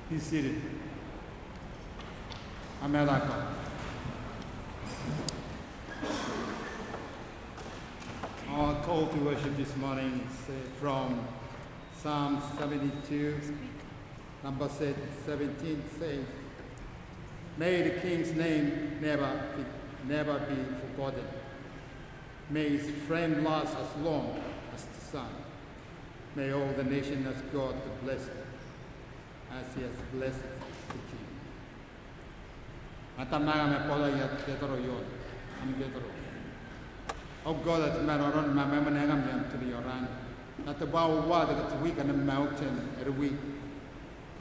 Be seated. America. Our call to worship this morning is from Psalm 72, number 17 says, "May the King's name never be forgotten. May his flame last as long as the sun. May all the nations ask God to bless him, as he has blessed the King." Matanaga me Paula ya tetoro yon, am tetoro. Oh God, that man around my memanagam yam to the Yoran. Not the bow water that's weak and a mountain every week.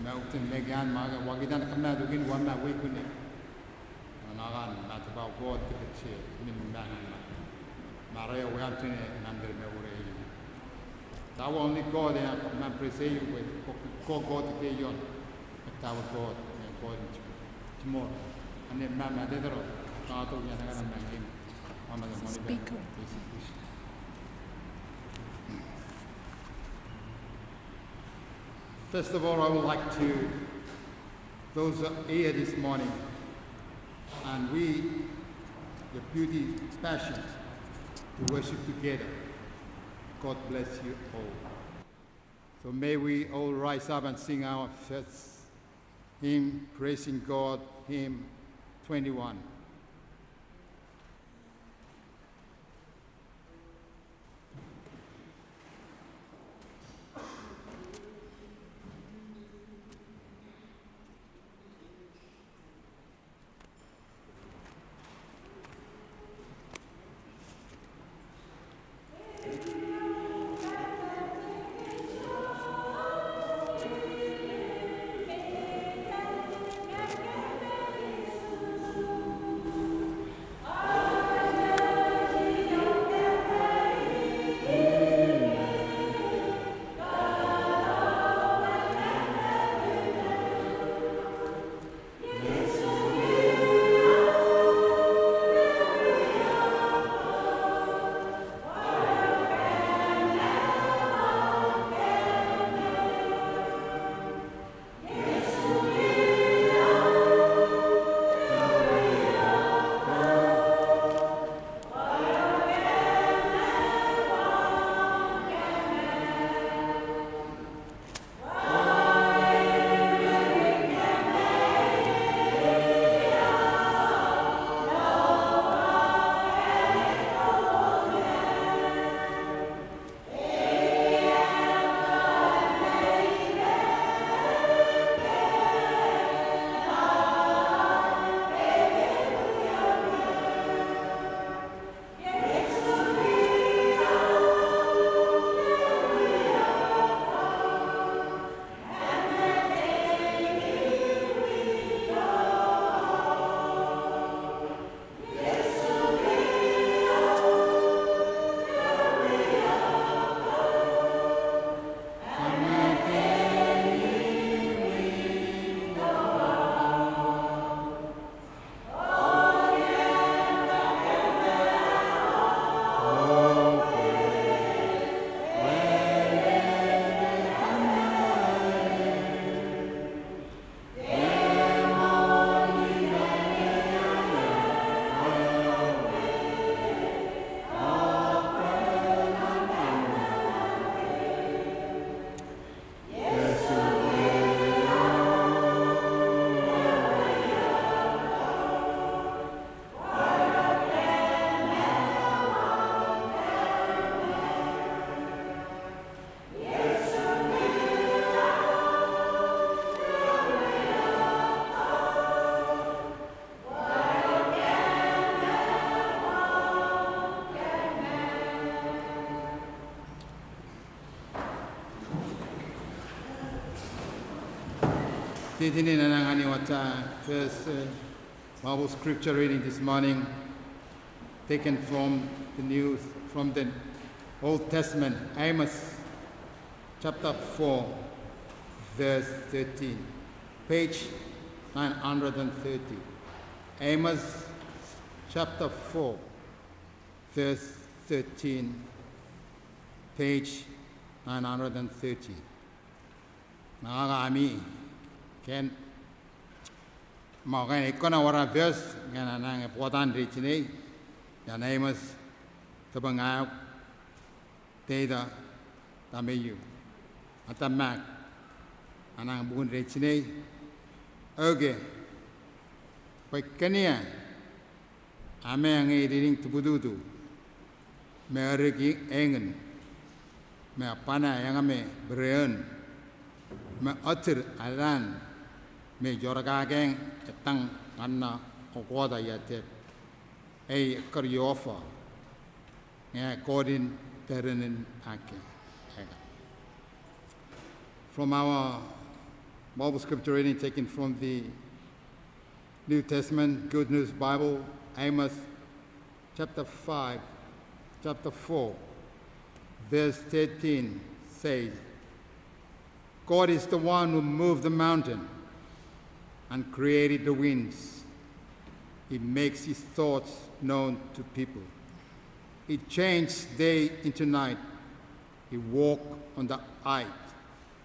Mountain Megan Maga Wagidan come out again 1 week with it. And not about God to the chair, Maria Wantine, Nandre Mewre. Thou only God and man present you with God to pay yon, but our God and God tomorrow. And then Mamma Dedro, Tato Yanagan and him. Speaker. First of all, I would like to, those who are here this morning, and we, the beauty passion, to worship together. God bless you all. So may we all rise up and sing our first hymn, praising God, hymn 21. First Bible scripture reading this morning, taken from the Old Testament, Amos chapter 4, verse 13, page 930. Amos chapter 4, verse 13, page 930. Nakakaami Ken Morgan Econawara Vers, Ganang Potan Richine, Yanamus, Tabangao, Data, Tamayu, Atamak, Anang Boon Richine, Oge, Pekania, Amang reading to Bududu, Meriki Engen, Mapana Yangame, Brian, Ma Utter Alan. Me Joraga gang, a tongue, Anna, or water yet, a cariofa, a Gordon, Terranin, Ake. From our Bible scripture reading taken from the New Testament, Good News Bible, Amos chapter 4, verse 13 says, God is the one who moved the mountain and created the winds. He makes his thoughts known to people. He changed day into night. He walked on the height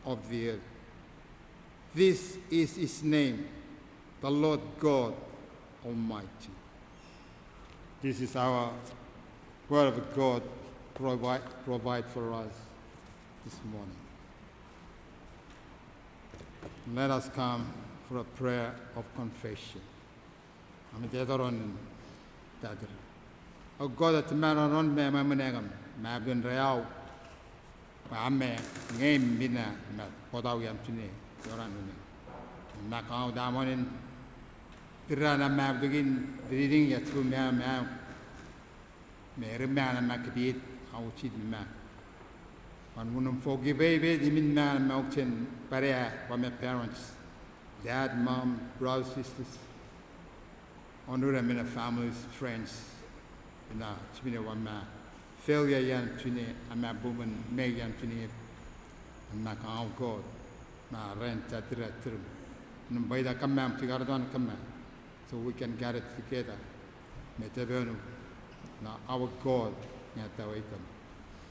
of the earth. This is his name, the Lord God Almighty. This is our word of God provide for us this morning. Let us come for a prayer of confession. I'm dead on that. Oh God, at the man on me, my managam, my abdun real, my ame, game bina, Podawam Tune, Yoran, Macau Damonin, Tirana map begin reading yet through me, Mary man and Macabit, how cheat me. One woman forgive baby, the min man mountain, Parea, for my parents. Dad, mom, brothers, sisters, honor them in a families, friends, and Chimina one man, failure yan tune, and my woman, Meg yan tune, and my God, my rent at the term. And by the command, Tigaradon command, so we can get it together. Metabenu, now our God, Yatawaitam.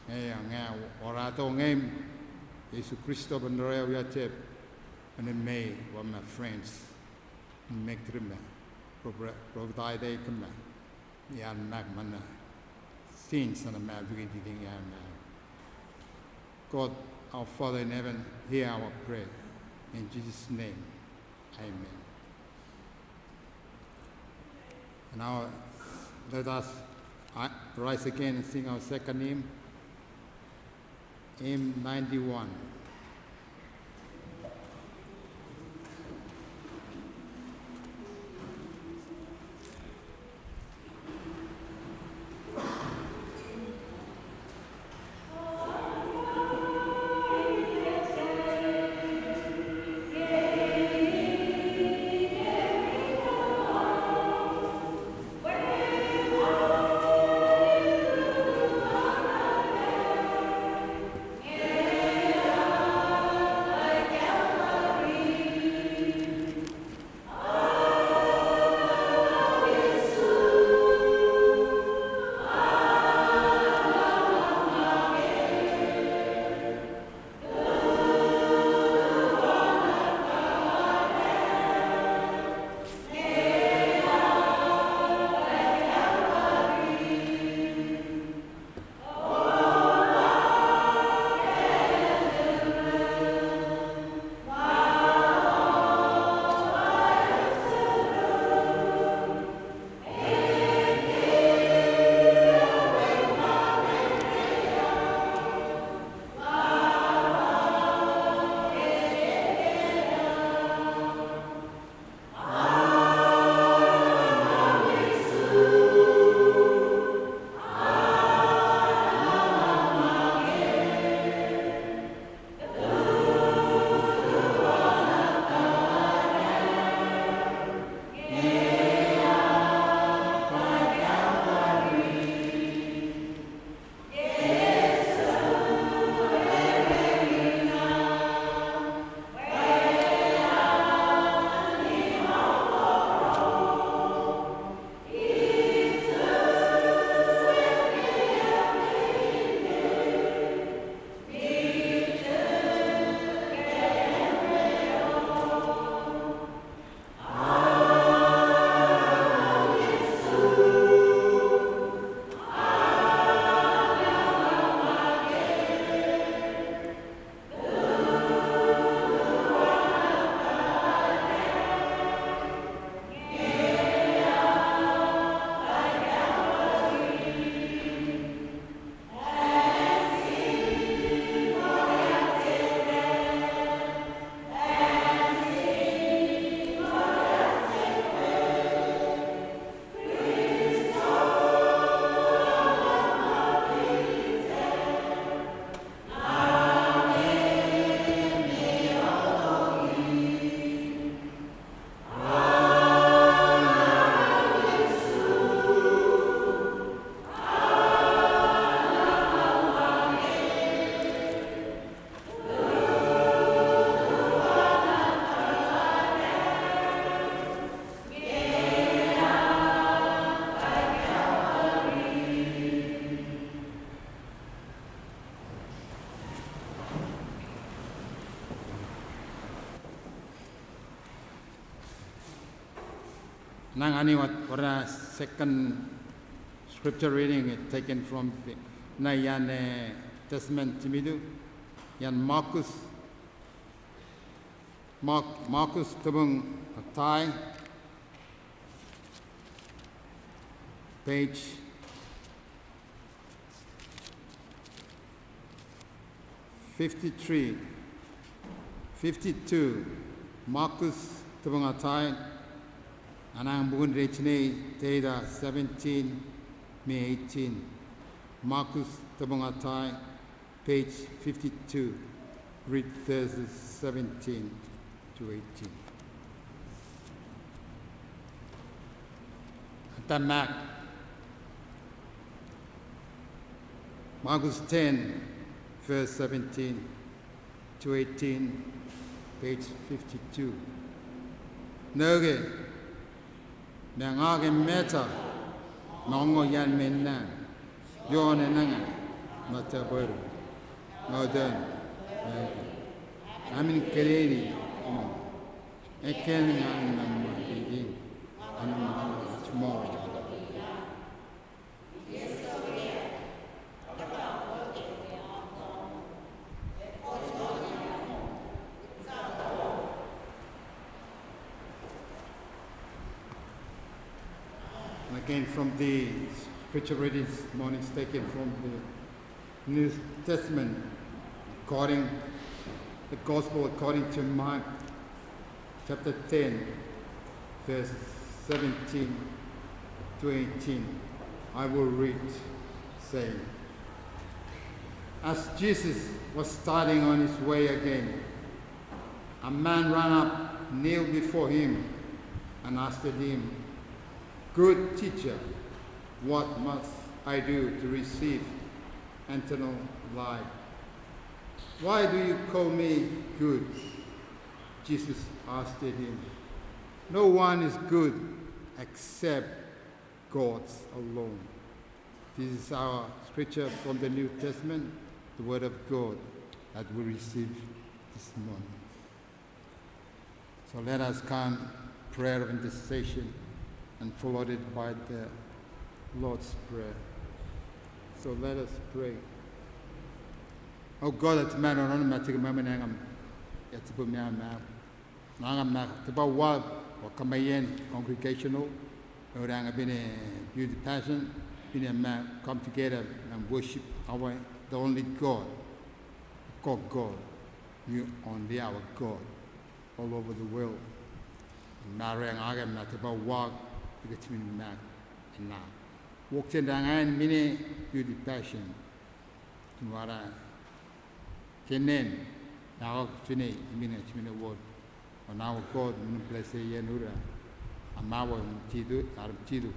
Now, Orato name, Jesus Christo and Royal Yatep. And in May, one my friends make the man, provide a command, Yan Magmana, sins and a man beginning Yan man. God, our Father in heaven, hear our prayer. In Jesus' name, amen. Now, let us rise again and sing our second hymn, hymn 91. Yeah. Nang ani what a second scripture reading taken from the Nayan Testament Timidu, Yan Marcus Tabung Thai, page 53, 52, Marcus Tabung Thai, Anang Bugun Rechne, Data 17, May 18, Marcus Tabung Thai, page 52, read verses 17 to 18. Tamak, Marcus 10, verse 17 to 18, page 52. Nage, Nangage Meta, Nongo Yan Menan, Yon and Nanga, Matabur, Modern, I'm in Kereni, I can't eating, and much more. Again, from the scripture reading this morning is taken from the New Testament, according the Gospel according to Mark, chapter 10, verse 17 to 18. I will read, saying, as Jesus was starting on his way again, a man ran up, kneeled before him, and asked him, "Good teacher, what must I do to receive eternal life?" "Why do you call me good?" Jesus asked him. "No one is good except God alone." This is our scripture from the New Testament, the Word of God that we receive this morning. So let us come, prayer of intercession, and followed it by the Lord's Prayer. So let us pray. Oh God, at man on matic mamanangam, it's bumyam, Nangam, about what or Kamayan congregational, or been a beauty passion, been a man come together and worship our the only God, God, you only our God, all over the world. Marrying Agam, not about walk. It's been mad and now. Walked in Dangan, mini beauty passion. Tumara Kenen, now Chine, minute, word. On our God, bless a Yanura, a Mawa, Tidu, Arab Tidu.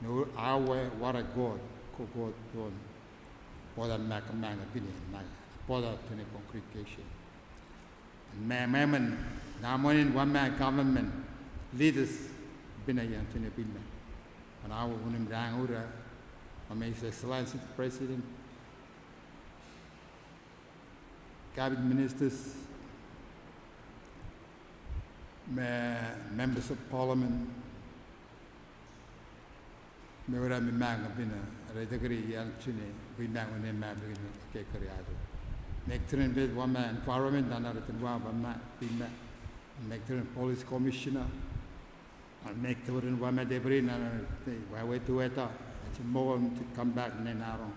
No, our what a God, God, God. Bother Mac a man opinion, bother to the congregation. And Mammon, now one man government, leaders. Bina yang tuna bina, and I will unim dang ura, His Excellency the President, cabinet ministers, members of Parliament, me ura me mang bina, redagri yang tuna bina unim mang bina kekariado. Make turn with one man environment and another one man bina, make turn police commissioner. I'll make the wooden woman debris and I wait to Eita. It's more to come back in Nauru.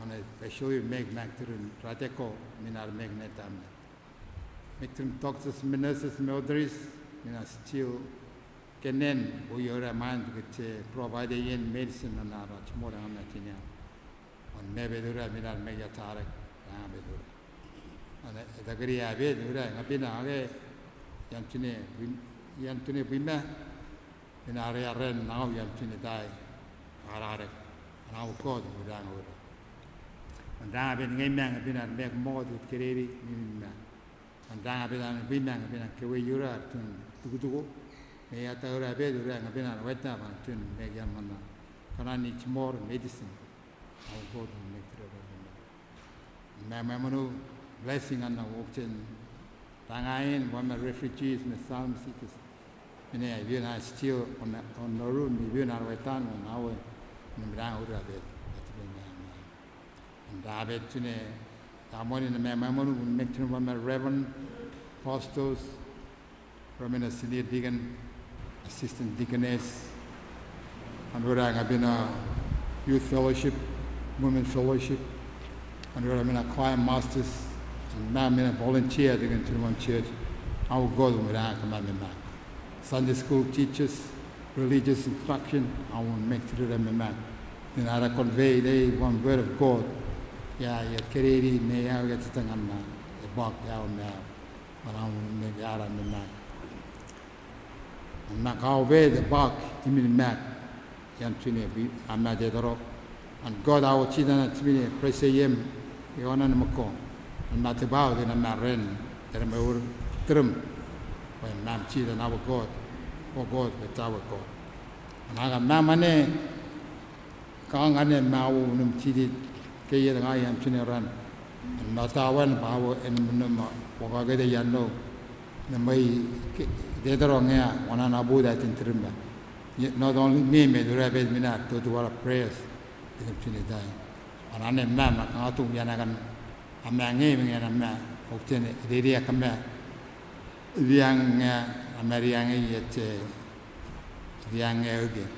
And I show you make Macturin, Rateco, Minar Magnetam. Make them doctors, nurses, militaries, still Kenen, who you're a man to provide in medicine and much more than Matinia. On Nebedura, Minar Megatarek, Abedura. And the Gri Abedura, Abina, Yantine. Yantune Bima in area ren now Yantune die, Ararek, and our God would hang over. And Dabin Gamang have been at make more to Kerry, and Dabin and Bimang have been at Kawi Yura to do. May at our bed have been at Weta and Tun Megamana. Can I need more medicine? Our God will make it over. Mamanu blessing on the ocean. Tangain, one of the refugees and asylum seekers. Mene Viena still on Nauru, Viena Waitan, and our Namra Urabe. And David Tune, Amon in the Mamon, make to one Reverend, Apostles, Roman Senior Deacon, Assistant Deaconess, and where I have been a youth fellowship, women's fellowship, and where I've been a choir masters, and now I'm a volunteer to one church. I will go to the commandment. Sunday school teachers, religious instruction, I will make to them. Then I convey they one word of God. Yeah, you carry me out at the box out now, but I will make out of the map. And not how way the box, in the map, Yantini, I'm not dead rock. And God, our children at me, praise him, you on a macon, and not about in a marine, that I'm over trim. When Mam children our God, oh God, with our God. And I got Mamane, Kang and Mau, Numchidi, Kay and I am Chinaran, and not our power and Munuma, Wagade Yano, the May, the Dronga, one an abu that in Trimba. Yet not only me made the rabbit minute to do our prayers in Trinidad. And I named Mamma, Atum Yanagan, a man gaming and a man, obtain a lady come back. Yang Ameriang yet Yang again.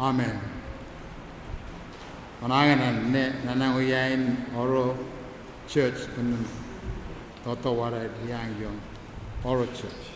Amen. When I am in Orro Church in Totawara Yang Orro Church.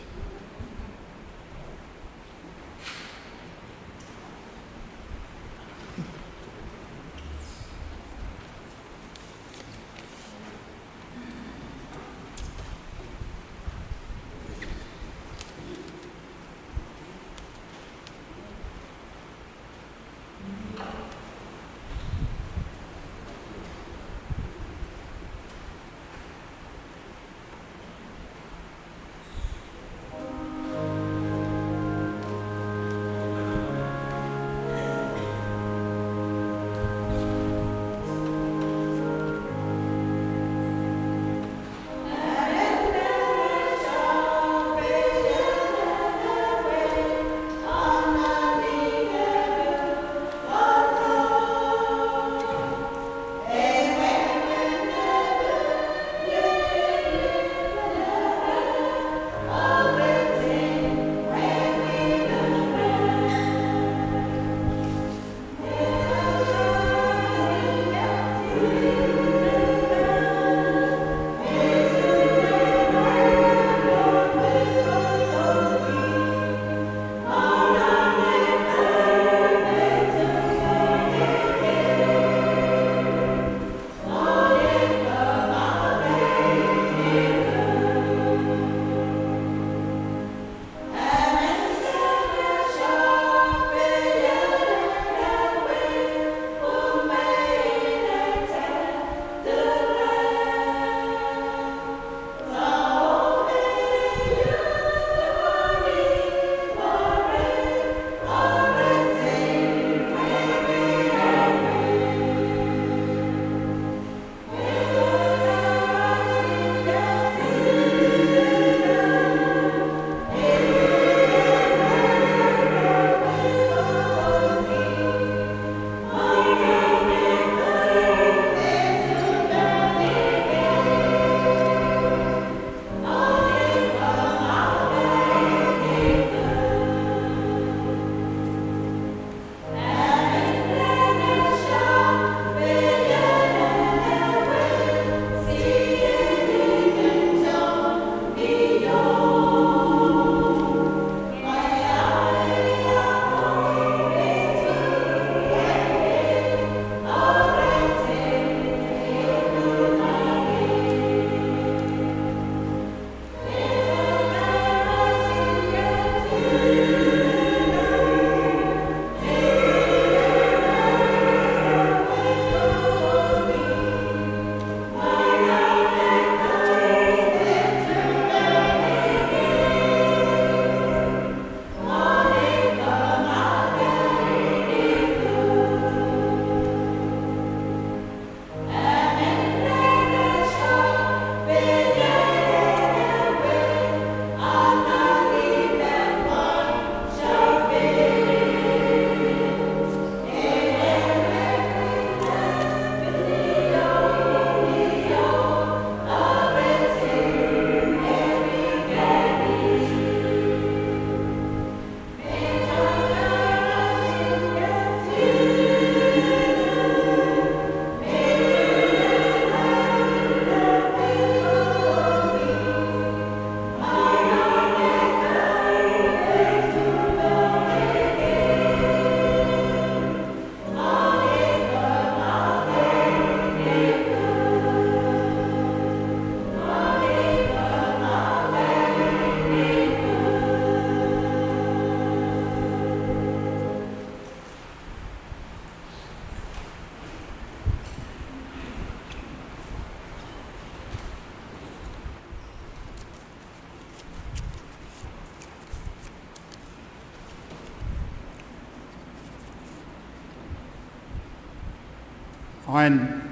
on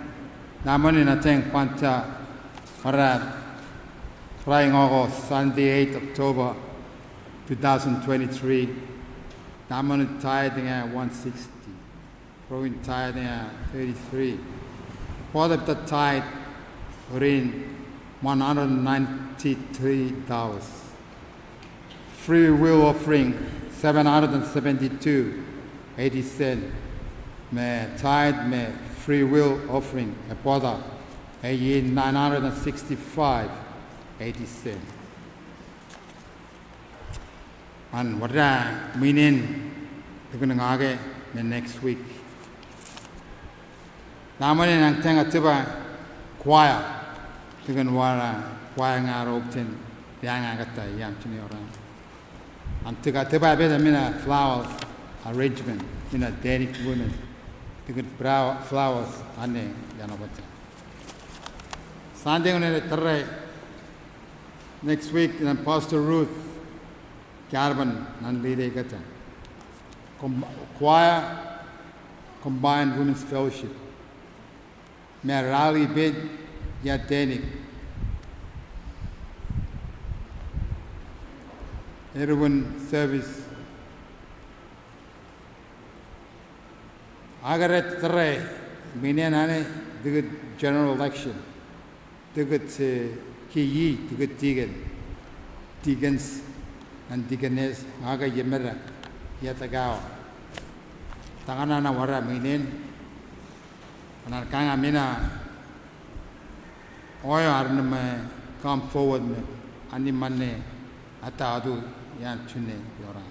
Namoni Nateng Panta Parat Flying Orro Sunday 8 October 2023 Namoni tithing at 160 growing tithing at 33 part of the tithe in $193. Free will offering $772.80. Me tithe me free will offering a border $965.80. And what that meaning we're going to the next week. Namani nang tenga tiba choir. We're wara choir nga robten yang agata yam tuni orang. And tiga tiba beda mina flowers arrangement mina Danic women. Tiga flowers ane yanabata. Sunday on the next week and Pastor Ruth Carbon and Lady Gata. Choir combined women's fellowship. May rally bid yet Danic. Everyone service. Agaret Tre, Minanane, the good general election. The good Ki, the good Deacons and Deaconess, Aga Yemera, Yatagao. Tanganana Wara Minin, and Arkanga Mina, Oyo Arname, come forward, Animane, Atadu, Yantune, Yora.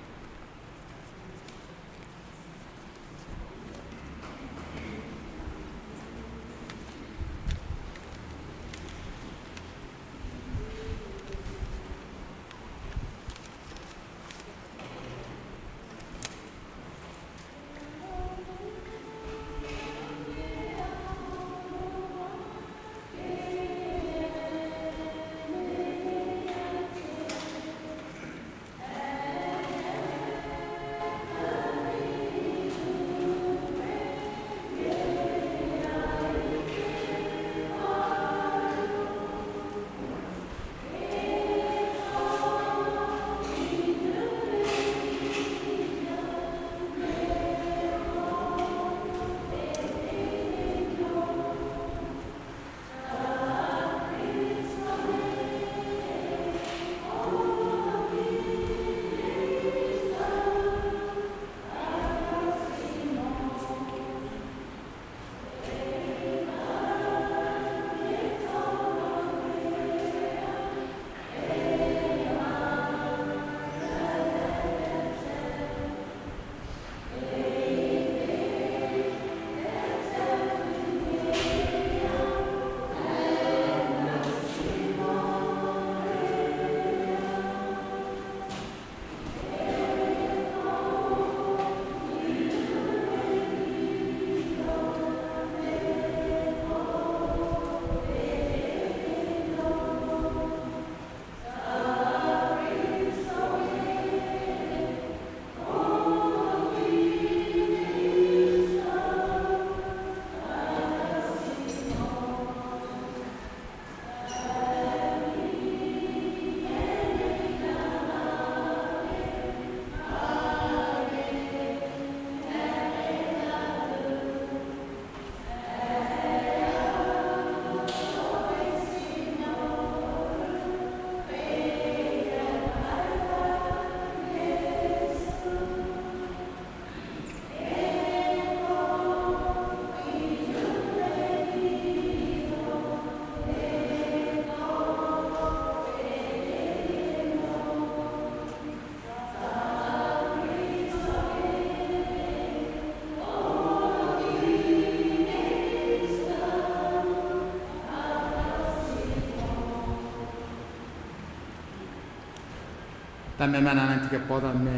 Tamemana antica poda me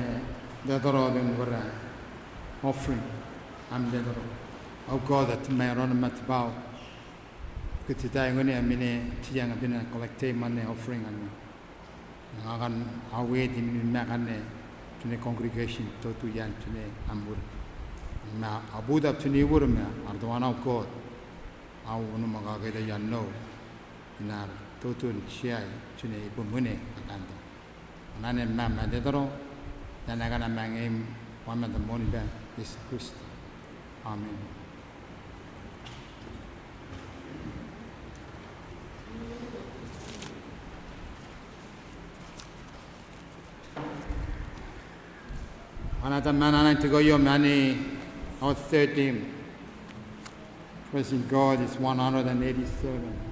dedoro den vorra offering am dedoro. Oh God, that may run matbao. Good today when I mean tiang a been collective money offering and Nagan away in Magane to the congregation to Yan to the Ambur. Na Abuda to Niwurma are the one of God. au no maga ke ya no ina tutun chiai chune pumune akando nane mama de doro yana kana mangem wama the morning back is Christ. Amen. Another man to go your money our 13. Praising God is 187.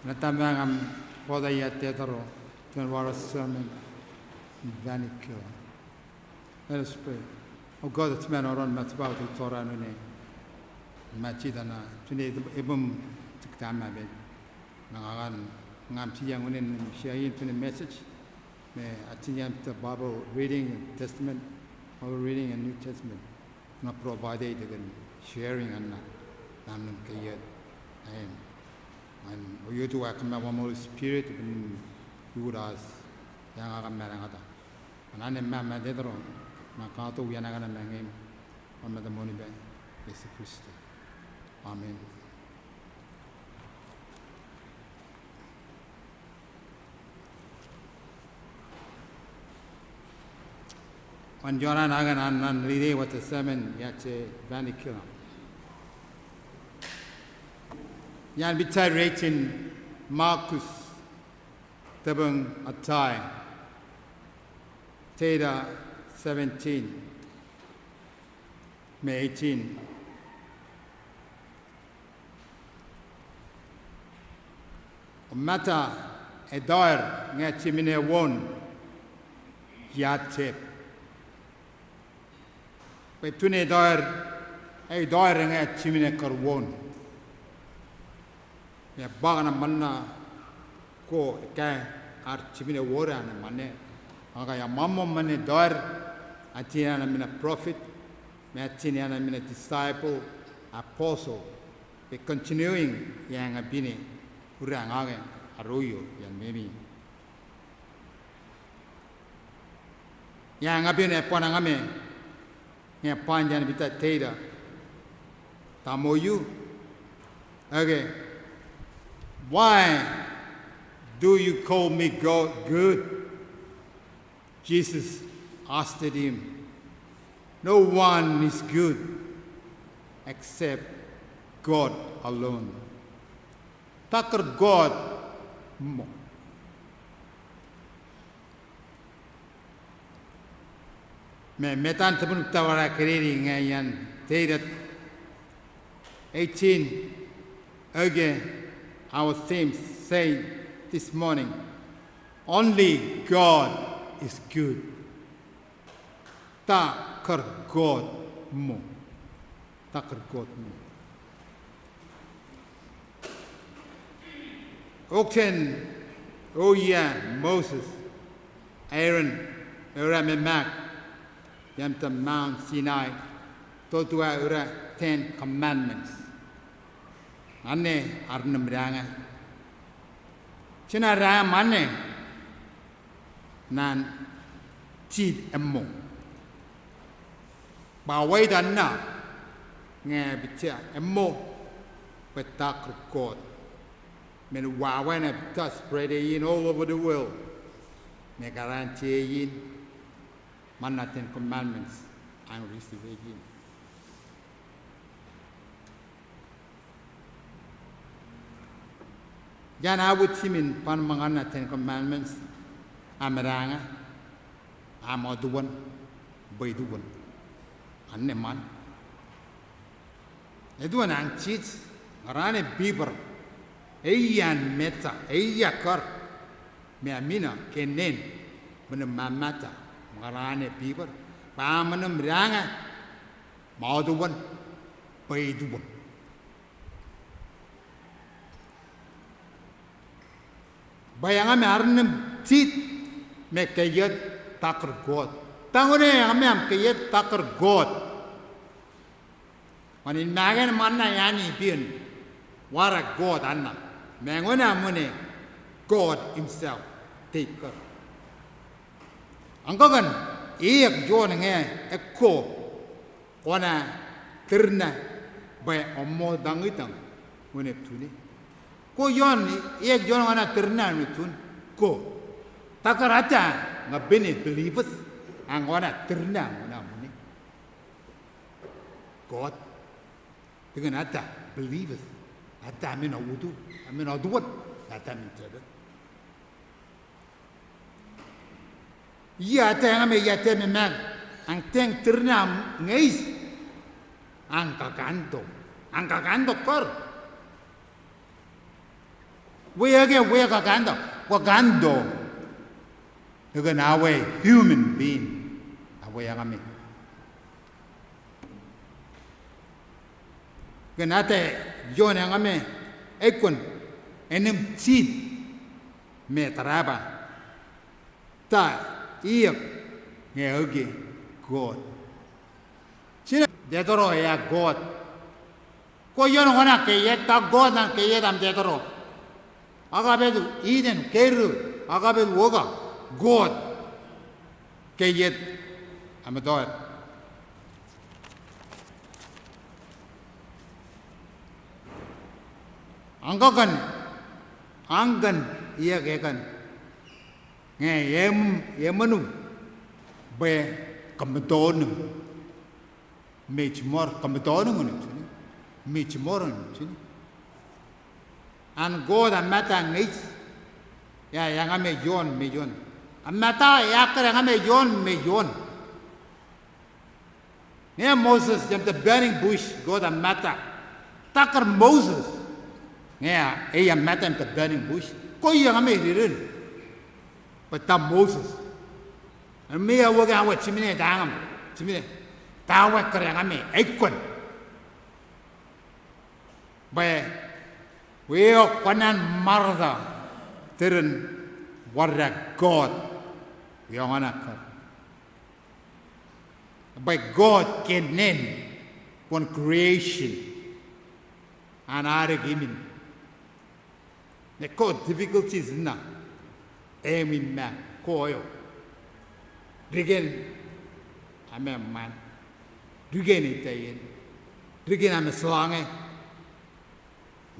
Natamangam Podaya Tetaro, Tenwara sermon, Vanikila. Let us pray. Oh God, it's man or on Matsbao to Torah Nune, Machidana, Tune Ibum Tiktama bed, Nangan, Namtiang Unin, sharing to the message, may Atiniam the Bible reading Testament, or reading a New Testament, not provided again, sharing and Naman Kayet. And you to welcome our Holy Spirit, you would ask Yanga Marangata. And I am Mamma Dedro, Makato Yanagana Mangim, or Madame Monibe, is Christ. Amen. When Joran Agan and Lide was a sermon, Yache Vanikila. Yan bitai rating Marcus Dabug Atai Teda 17 May 18 Mata Edoir Ngachimine won Yatep Betune Edoir Ngachimine Karwon Ya bagana manna ko ka archimine wora na mane aga ya mammo mane dar atiana mina prophet me atiana mina disciple apostle, be continuing yang abini, urang age, arroyo, yang memi. Yang abini ponangame, yang panjang bita teda, tamoyu. Okay, why do you call me God good? Jesus asked him. No one is good except God alone. Takar God mo. Me metan tapun tawara keriri ngayan terat 18. Again, our theme saying this morning, only God is good. Takar God mo. Takar God mo. Oken, oh yeah, Moses, Aaron, Aram and Mac, Yamta Mount Sinai, Totua Ura 10 Commandments. Ane Arnam Ranga. China Ram Ane Nan Chid Emo. Bawai Dana Nga Bicha Emo Betak God. Men Wawana Bita spread in all over the world. Megaranchi in Mana 10 Commandments and receive again. Yan awut simin pan mangana 10 Commandments amaranga amoduan baiduan anne man eduan ang chits arane biber eyan meta eyakar me amina kenen benem mamata arane biber pamanam ranga moduan baiduan. Bayangame arnam tit me kayet takar God. Tangone amam kayet takar God. Manin magan manna yani bin wara God anna. Mangona mune God himself taker. Angkagan iyak jon nge ekko ona terna bay ommo dangitang mune tuni. Ko yon ek jon ana ternan mitun ko takarata ngabene believers ang ona ternan na muni God dengan ata believers ata amena wudu amena duat ata mintada ya ata ngame ya te memang ang teng ternan ngais ang kakanto kor. We kagando. Again, our human being. Away agami. Ganate, yon agame, ekon, enem seed, me taraba. Ta, iyak, ngeogi, God. Sino, detoro ya God. Ko yon wana kayet ta God na kayet am detoro. Agabedu Eden Keru Agabedu Woga God Kayet Amador Angan iya kekan nge yemanu be kamadonum mechmor kamadonum mechmor and God amata ngis ya yang ame yon amata yakra ame yon ne Moses jam the burning bush God amata takar Moses ya amata the burning bush ko yang ame ririn but Moses and me awaga awat chimine dangam chimine tawa kra ame ekon by we are kwanan marda teren warra God we are anakar by God kenen one creation and Aragimin. The code difficulties na. Emi ma koyo. Drigen, I'm a man. Drigen itayin. Drigen I'm a slange.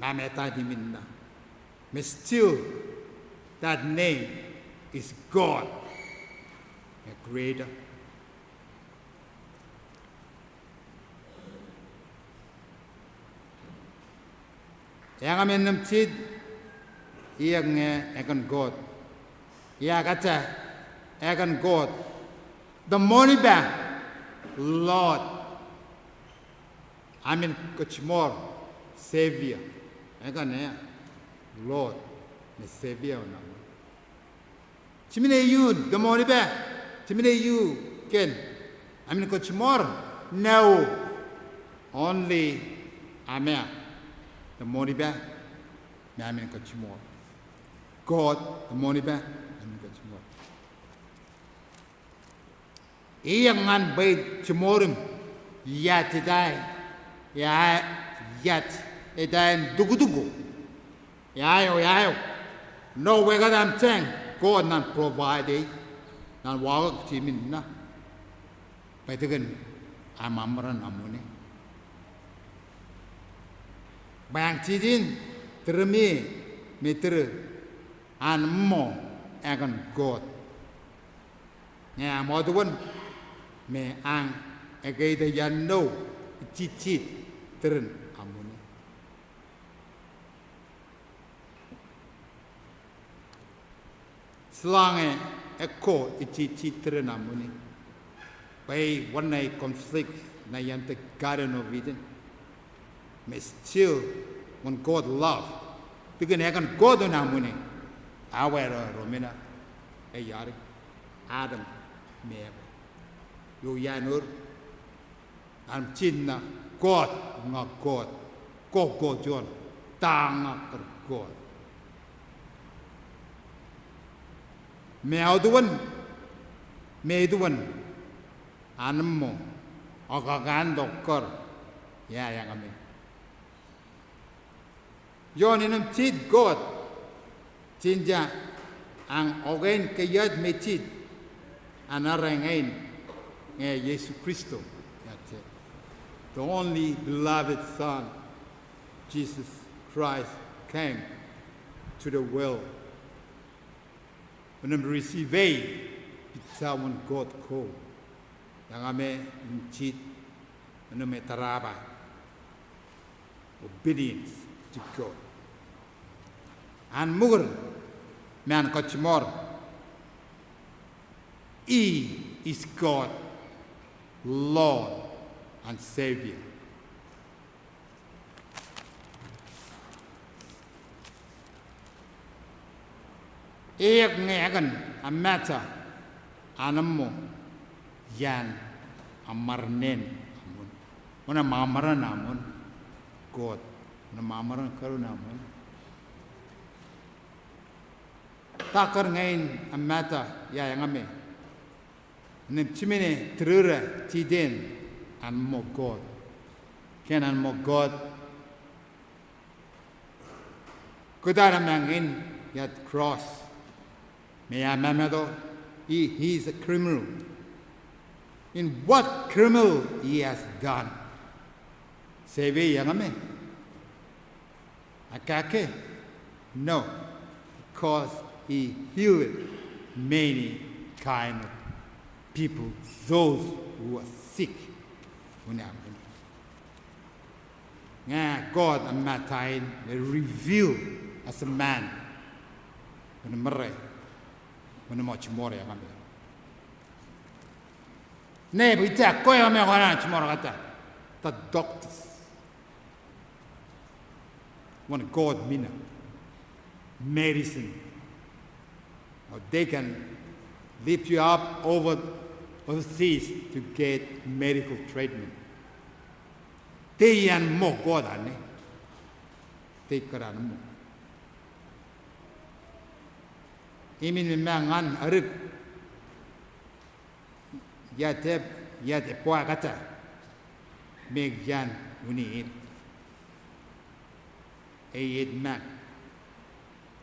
Mameta diminna. But still, that name is God, a creator. Yang amin namchid, iyang ekan God. Iya kata, ekan God. The money back, Lord. Amin kuchmor, Savior. Ekan Lord, the Savior now. Chimney you, the money back. Chimney you, Ken. Amin kuchmor, no. Only Amen. The money back, Amin kuchmor. God, the money back, Amin kuchmor. Iyang man bay chmorim, yat today, yat edain dugu. Yayo. No way that I'm saying, God not provide, not walk to me, na. But again, I'm amran amuni. Bang tidin, termi, meter, and more, agon God. Yeah, more the one, me ang, a gate a yan no, tit, turn amuni. Slange echo iti tere namuni. By one night conflict na yante Garden of Eden. But still, when God love, begin ekan God namuni. Our Romina, a yari, Adam, me. Yo yanur, am chinna God, not God, go John, tang God. Meauduan, Anmo, Okagan Dokor, Yangami. Yon in a tid God, Tinja, and Ogain Kayad Metid, and Arangain, Jesus Christo. That's it. The only beloved Son, Jesus Christ, came to the world. When we receive someone God called, yang ame cheat, and ame taraba, obedience to God. And mugur, man kochmor, He is God, Lord and Savior. Ek ngagan amata anamo yan amarnen amun. Una mamaran amun God. Una mamaran karun amun. Takar ngain amata ya yang ame. Nem chimene trura tiden anmo God. Ken anmo God. Kudara mangin yat cross. May I remember, he is a criminal. In what criminal he has done? Save yang ame. Akake? No, because he healed many kind of people, those who are sick. God and Matain revealed as a man. When much more yang ambil. Ne berita kau yang ambil orang cuma kata, the doctors. When God mina, medicine, or they can lift you up over the seas to get medical treatment. They yang mo God ane, they kerana mo. Imin mangan aruk yate poa kata megyan uniin it Mac,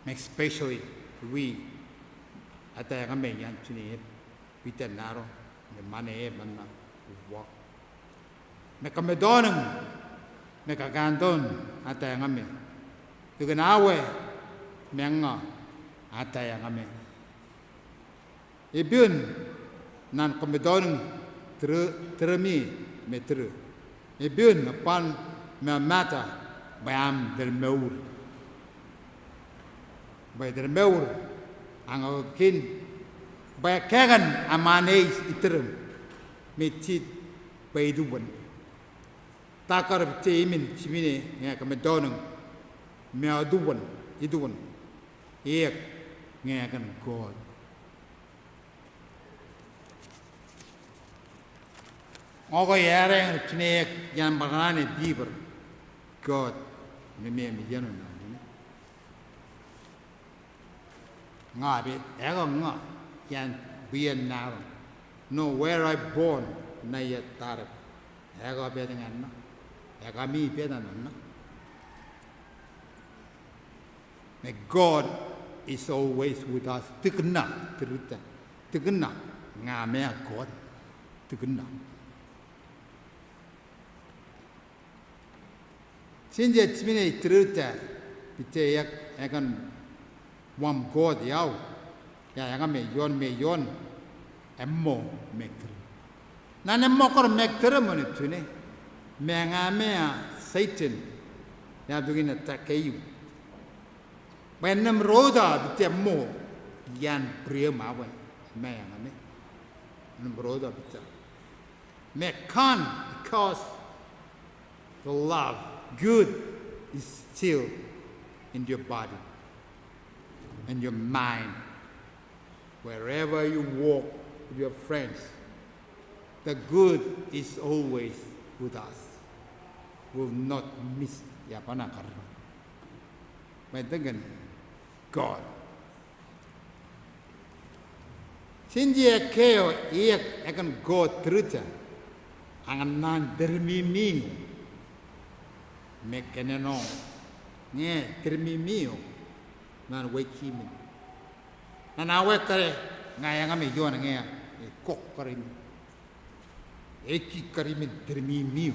especially we at the American Chinese, with the Nauru, the money, and walk. Make a medonum, make a gandon at the Yangame. You can awe, Menga at the Yangame. Ibun, non comedonum, through me, metru. Ibun upon my matter, by am del Maur. By the Maur, and our kin, by a kagan, a manage iterum, made it by the one. Takar of Timin, Chimini, Yakamedonum, Meaduan, Iduan, Eak, Yakan God. Ogo Yare, Snake, Yambarani, Beaver, God, me me Yanun. Ngabi, Egon, Yan, be a now. No, where I born, Nayat Tarab, Ego betting and Agami better than God is always with us. Tikna, Truta, Tikna, Namea God, Tikna. Since it's been a truta, Pitayak, Agan, one God, Yao, Yagame, yon, and more make through. None a mocker make ceremony to me. Mengamea, Satan, they are doing attack you. When them roda, the more, Yan Priamawe, Mayame, and roda, make can because the love, good is still in your body and your mind. Wherever you walk with your friends, the good is always with us. Will not miss Yapana Karma. But again, God. Sinji Keo, I can go through it. And non termimio. Make an no. Ne, termimio. Non wake him. And I work there. Nayangami Yon and a cock karim. Eki karimin termimio.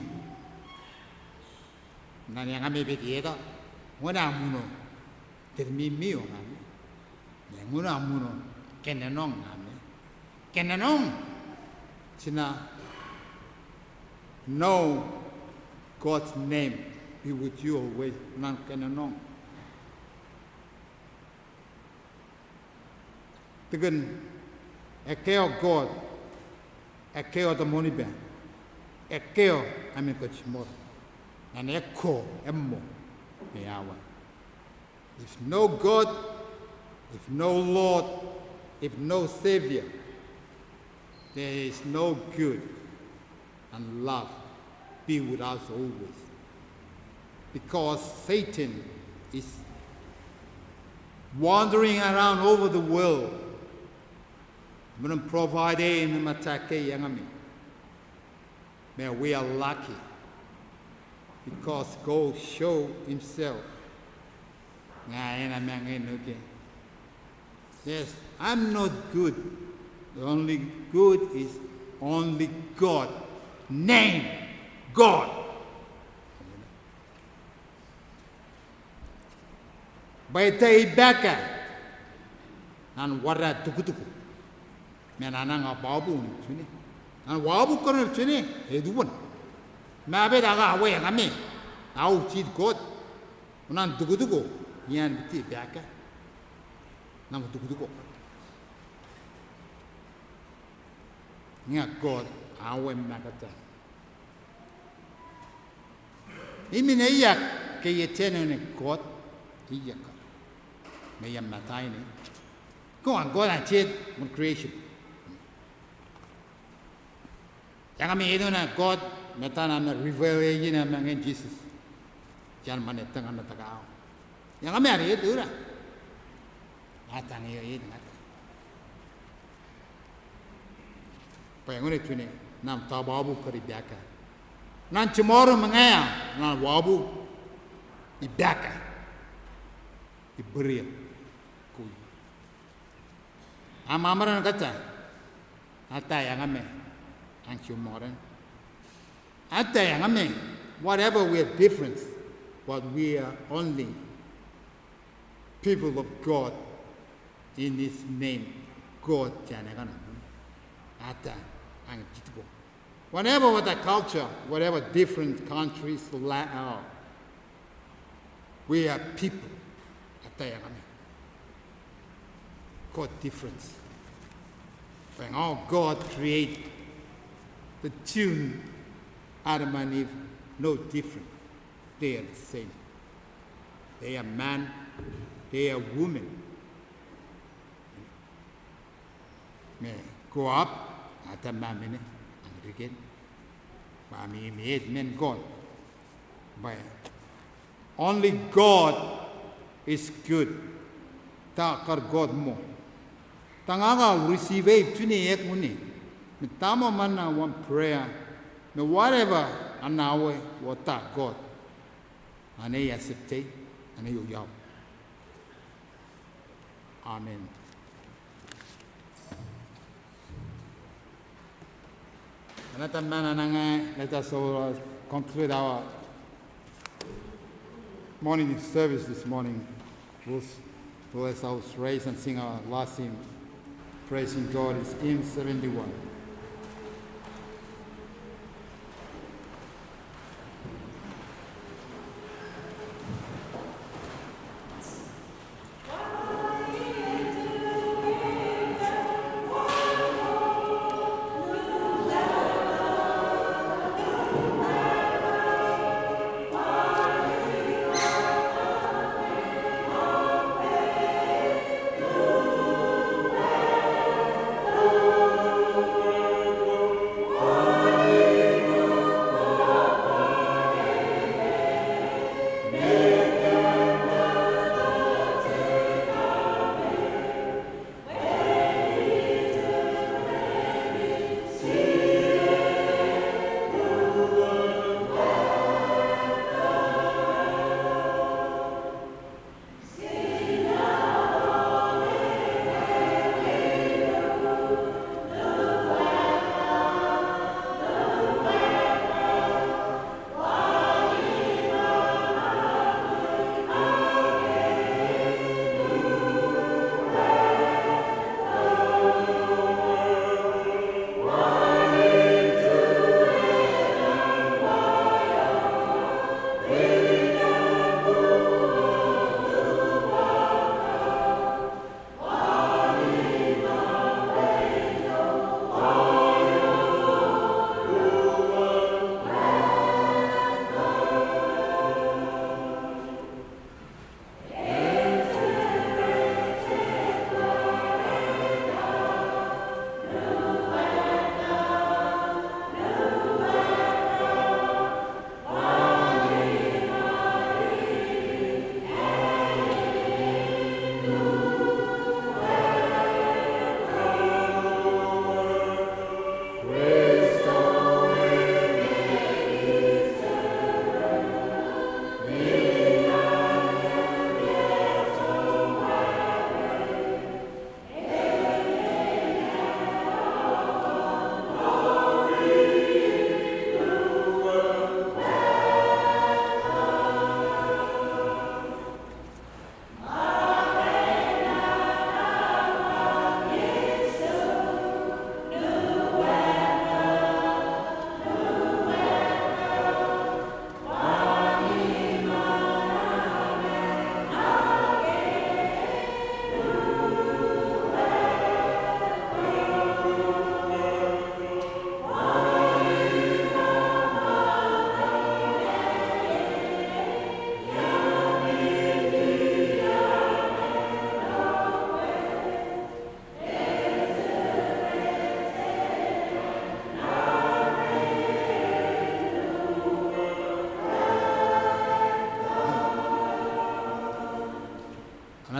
Nanyangami Bekieta. When I'm no. Termimio. Yangunamuno. Kenanong. Kenanong. China. No God's name be with you always. Nan kenanong. Again, a care of God, a care of the money bank, a care, I mean, much more, an echo, emmo, meawa. If no God, if no Lord, if no Savior, there is no good and love be with us always. Because Satan is wandering around over the world. Provide in attack yangami. Man, we are lucky because God showed himself. Yes, I'm not good. The only good is only God. Name God. By the back and what I took. Menananga babu ni, and wabu kono chini, eduan. Mabe daga away ngami, au cheat God, unan dugudugo, yan biti baka, nam dugudugo. Nya God, awe magata. Imine iyak ke yetene ne God, iyak. Mayam matai ni. Go on, God and cheat on creation. Yangami eduna God metana na revelation na mangen Jesus. Jan manet tangan na tagaw. Yangami ari edura. Atang iyo eduna. Payangune tune nam tababu kari biaka. Nan tomorrow mangaya nan wabu ibaka. Ibria kui. Amamaran kata. Ata yang ame. Anchu modern. Ata yang ame. Whatever we are different, but we are only people of God in His name. God janagana. Ata ang chitbo. Whatever what the culture, whatever different countries, we are people. Ata yang ame. God difference. When all God create the tune, Adam and Eve, no different. They are the same. They are man, they are woman. May grow up, at a man, and again. Mami made men God. But only God is good. Takar God mo. Tangaga receive tuni ek muni. Mitama mana one prayer. Me whatever anawe wata God. Ane accept ane yo yaw. Amen. Another man, let us all conclude our morning service this morning. Let us raise and sing our last hymn. Praising God is hymn 71.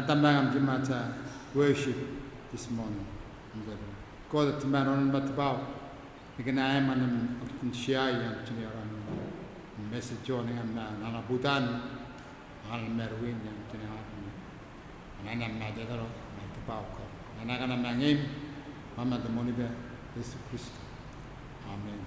Tambang Jimata worship this morning. God at Maron Matbao, the Ganaim and Shai and Tiniaran, message joining and Anabutan, Al Merwin and Tiniaran, Nana Madero, Matapauko, Nanagana Mangim, Mama the Monibe, Jesus Christ. Amen.